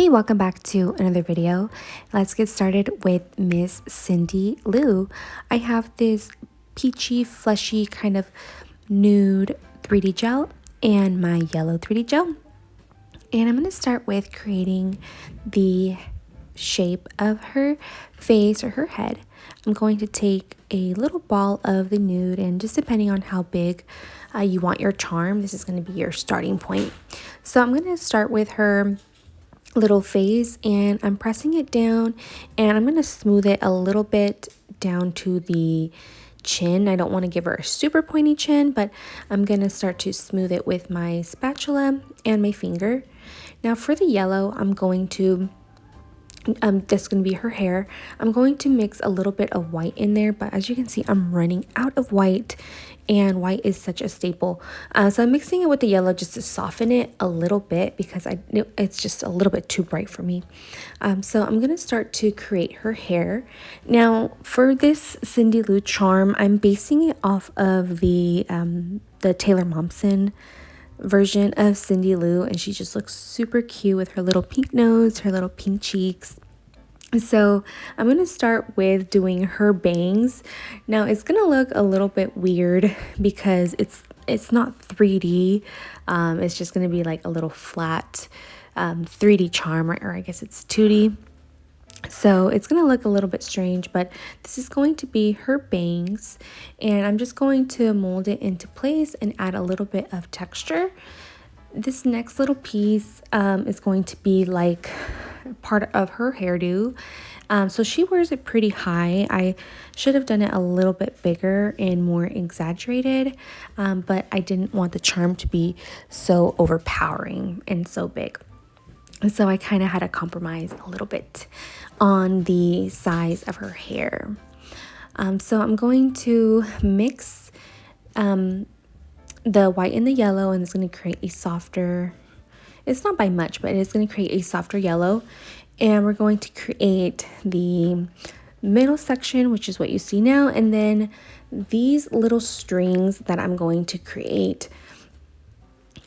Hey, welcome back to another video. Let's get started with Miss Cindy Lou. I have this peachy, fleshy kind of nude 3D gel and my yellow 3D gel. And I'm going to start with creating the shape of her face or her head. I'm going to take a little ball of the nude, and just depending on how big you want your charm, this is going to be your starting point. So I'm going to start with her little face, and I'm pressing it down, and I'm going to smooth it a little bit down to the chin. I don't want to give her a super pointy chin, but I'm going to start to smooth it with my spatula and my finger. Now for the yellow, I'm going to that's going to be her hair. I'm going to mix a little bit of white in there, but as you can see, I'm running out of white, and white is such a staple. So I'm mixing it with the yellow just to soften it a little bit, because it's just a little bit too bright for me. So I'm going to start to create her hair. Now for this Cindy Lou charm, I'm basing it off of the Taylor Momsen version of Cindy Lou, and she just looks super cute with her little pink nose, her little pink cheeks. So I'm going to start with doing her bangs. Now it's going to look a little bit weird because it's not 3D. It's just going to be like a little flat 3D charm, or I guess it's 2D. So it's going to look a little bit strange, but this is going to be her bangs, and I'm just going to mold it into place and add a little bit of texture. This next little piece is going to be like part of her hairdo. So she wears it pretty high. I should have done it a little bit bigger and more exaggerated, but I didn't want the charm to be so overpowering and so big. So I kind of had to compromise a little bit on the size of her hair. So I'm going to mix the white and the yellow, and it's going to create a softer, it's not by much, but it's going to create a softer yellow. And we're going to create the middle section, which is what you see now. And then these little strings that I'm going to create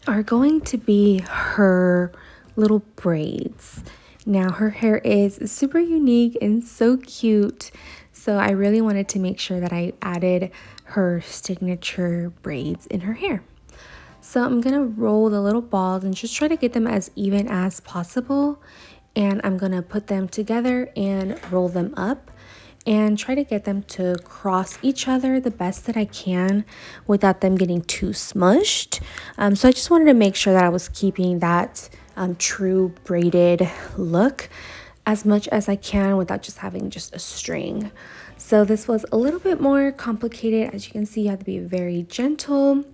are going to be her little braids. Now her hair is super unique and so cute, so I really wanted to make sure that I added her signature braids in her hair. So I'm gonna roll the little balls and just try to get them as even as possible, and I'm gonna put them together and roll them up and try to get them to cross each other the best that I can without them getting too smushed. So I just wanted to make sure that I was keeping that true braided look as much as I can without just having just a string. So this was a little bit more complicated. As you can see, you have to be very gentle,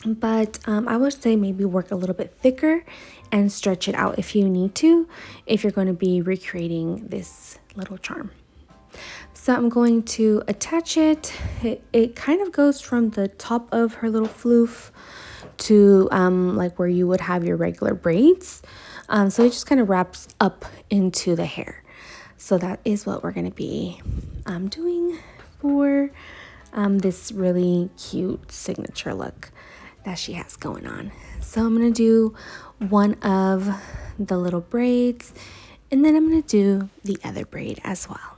but I would say maybe work a little bit thicker and stretch it out if you need to, if you're going to be recreating this little charm. So I'm going to attach it. It kind of goes from the top of her little floof to like where you would have your regular braids. So it just kind of wraps up into the hair. So that is what we're going to be doing for this really cute signature look that she has going on. So I'm going to do one of the little braids, and then I'm going to do the other braid as well.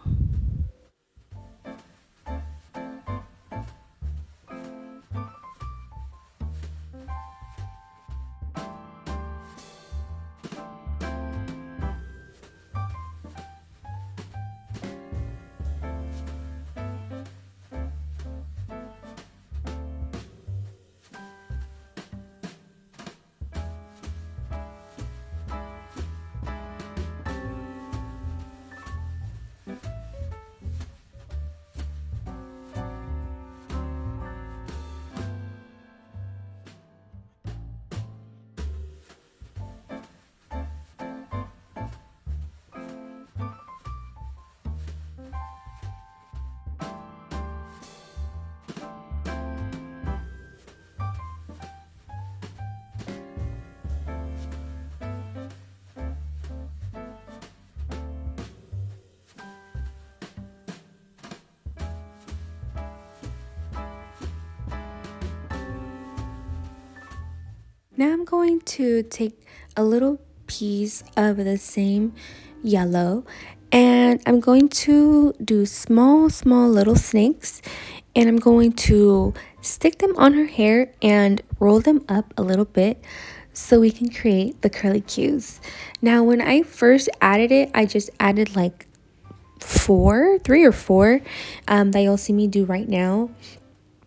Now I'm going to take a little piece of the same yellow, and I'm going to do small little snakes, and I'm going to stick them on her hair and roll them up a little bit so we can create the curly cues. Now when I first added it, I just added like three or four that you'll see me do right now.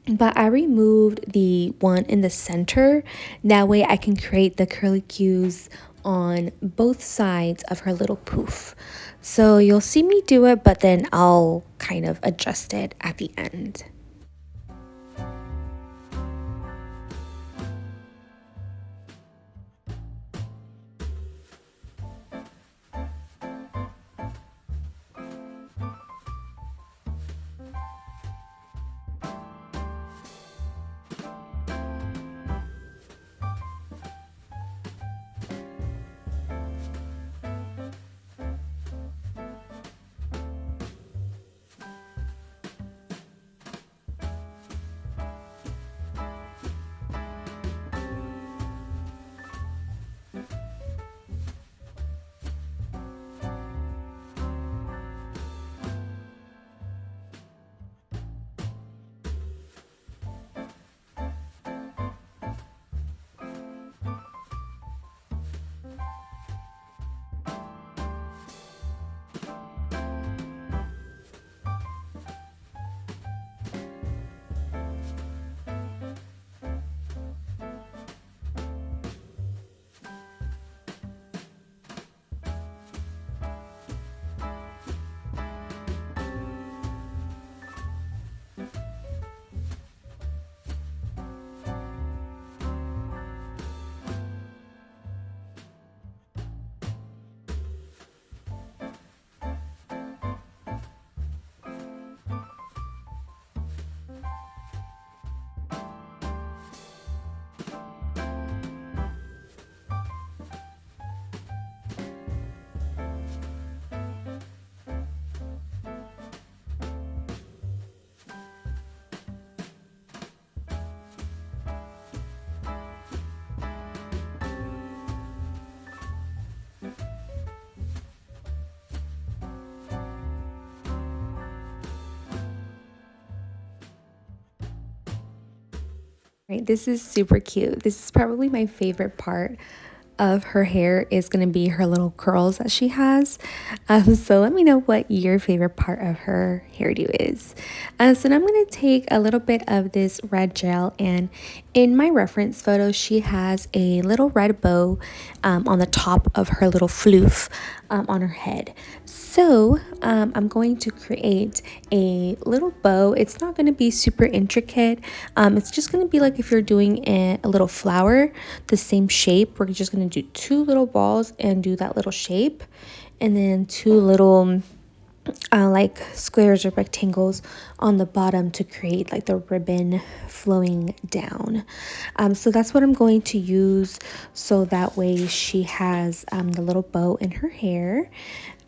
But I removed the one in the center. That way I can create the curly cues on both sides of her little poof. So you'll see me do it, but then I'll kind of adjust it at the end. Right, this is super cute. This is probably my favorite part of her hair is going to be her little curls that she has. So let me know what your favorite part of her hairdo is. So now I'm going to take a little bit of this red gel, and in my reference photo she has a little red bow on the top of her little floof on her head. So I'm going to create a little bow. It's not going to be super intricate. It's just going to be like if you're doing a little flower, the same shape. We're just going to do two little balls and do that little shape, and then two little like squares or rectangles on the bottom to create like the ribbon flowing down. So that's what I'm going to use, so that way she has the little bow in her hair.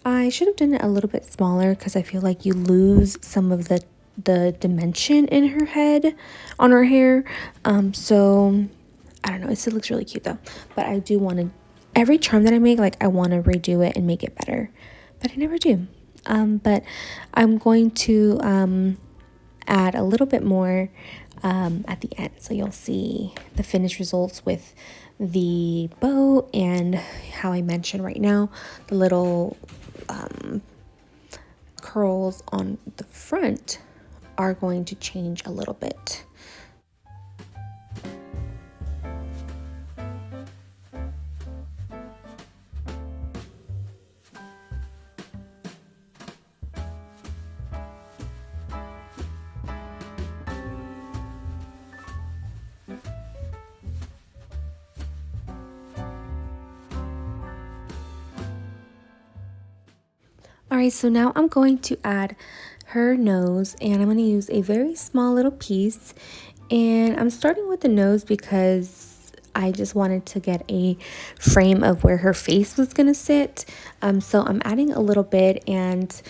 I should have done it a little bit smaller because I feel like you lose some of the dimension in her head on her hair. So I don't know, it still looks really cute though, but I do want to, every charm that I make, like I want to redo it and make it better, but I never do. But I'm going to add a little bit more at the end, so you'll see the finished results with the bow, and how I mentioned right now, the little curls on the front are going to change a little bit. Alright, so now I'm going to add her nose, and I'm going to use a very small little piece, and I'm starting with the nose because I just wanted to get a frame of where her face was going to sit. So I'm adding a little bit, and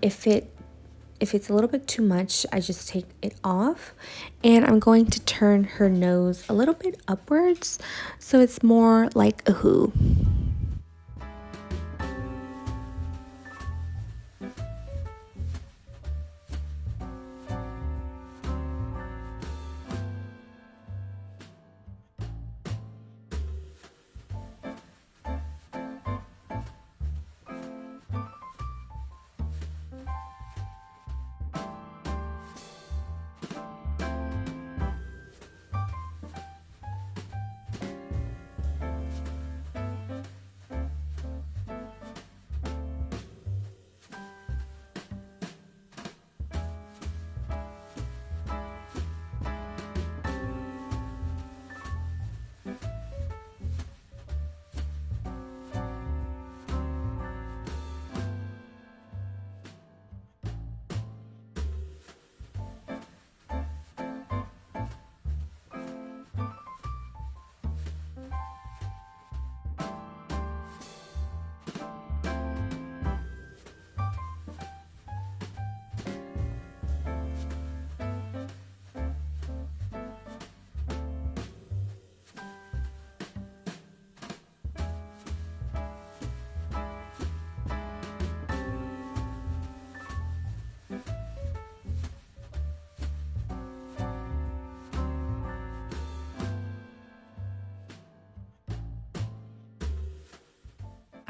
if it's a little bit too much, I just take it off, and I'm going to turn her nose a little bit upwards so it's more like a who.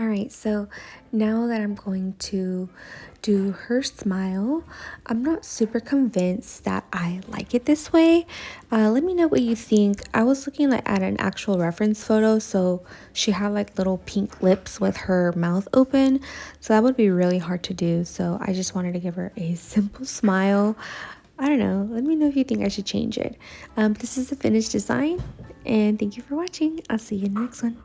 All right, so now that I'm going to do her smile, I'm not super convinced that I like it this way. Let me know what you think. I was looking at an actual reference photo, so she had like little pink lips with her mouth open, so that would be really hard to do. So I just wanted to give her a simple smile. I don't know. Let me know if you think I should change it. This is the finished design, and thank you for watching. I'll see you in the next one.